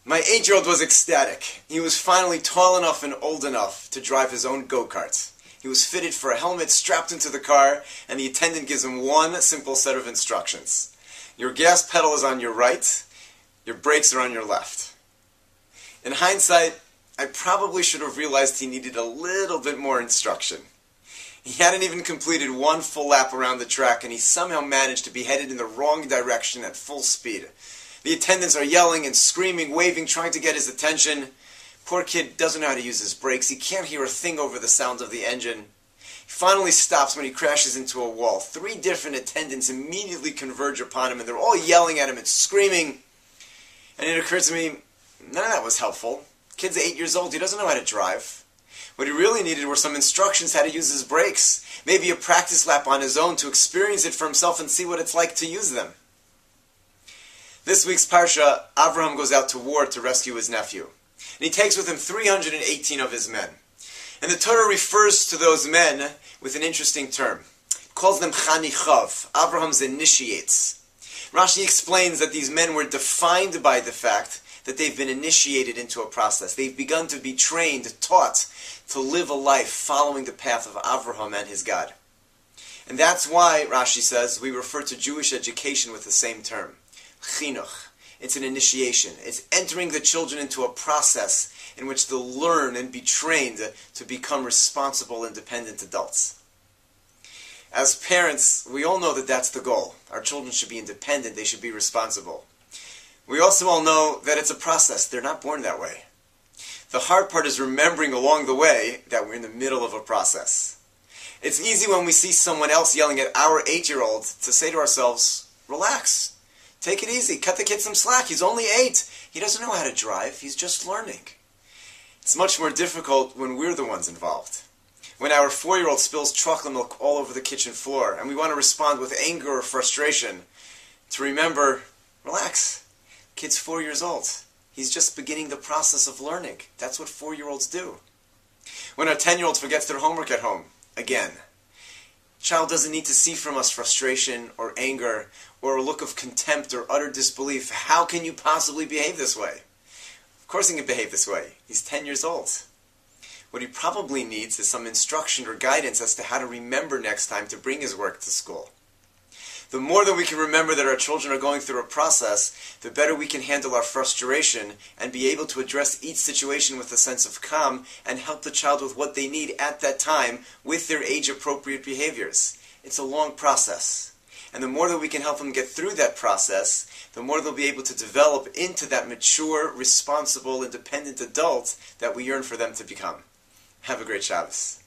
My 8-year-old was ecstatic. He was finally tall enough and old enough to drive his own go-kart. He was fitted for a helmet, strapped into the car, and the attendant gives him one simple set of instructions. Your gas pedal is on your right, your brakes are on your left. In hindsight, I probably should have realized he needed a little bit more instruction. He hadn't even completed one full lap around the track, and he somehow managed to be headed in the wrong direction at full speed. The attendants are yelling and screaming, waving, trying to get his attention. Poor kid doesn't know how to use his brakes. He can't hear a thing over the sound of the engine. He finally stops when he crashes into a wall. 3 different attendants immediately converge upon him, and they're all yelling at him and screaming. And it occurred to me, none of that was helpful. Kid's 8 years old. He doesn't know how to drive. What he really needed were some instructions how to use his brakes. Maybe a practice lap on his own to experience it for himself and see what it's like to use them. This week's Parsha, Avraham goes out to war to rescue his nephew. And he takes with him 318 of his men. And the Torah refers to those men with an interesting term. It calls them Chanichav, Avraham's initiates. Rashi explains that these men were defined by the fact that they've been initiated into a process. They've begun to be trained, taught to live a life following the path of Avraham and his God. And that's why, Rashi says, we refer to Jewish education with the same term. Chinuch. It's an initiation. It's entering the children into a process in which they'll learn and be trained to become responsible, independent adults. As parents, we all know that that's the goal. Our children should be independent. They should be responsible. We also all know that it's a process. They're not born that way. The hard part is remembering along the way that we're in the middle of a process. It's easy when we see someone else yelling at our 8-year-old to say to ourselves, relax. Take it easy. Cut the kid some slack. He's only 8. He doesn't know how to drive. He's just learning. It's much more difficult when we're the ones involved. When our 4-year-old spills chocolate milk all over the kitchen floor and we want to respond with anger or frustration, to remember, relax. Kid's 4 years old. He's just beginning the process of learning. That's what 4-year-olds do. When our 10-year-old forgets their homework at home, again, child doesn't need to see from us frustration or anger or a look of contempt or utter disbelief. How can you possibly behave this way? Of course he can behave this way. He's 10 years old. What he probably needs is some instruction or guidance as to how to remember next time to bring his work to school. The more that we can remember that our children are going through a process, the better we can handle our frustration and be able to address each situation with a sense of calm and help the child with what they need at that time with their age-appropriate behaviors. It's a long process. And the more that we can help them get through that process, the more they'll be able to develop into that mature, responsible, independent adult that we yearn for them to become. Have a great Shabbos.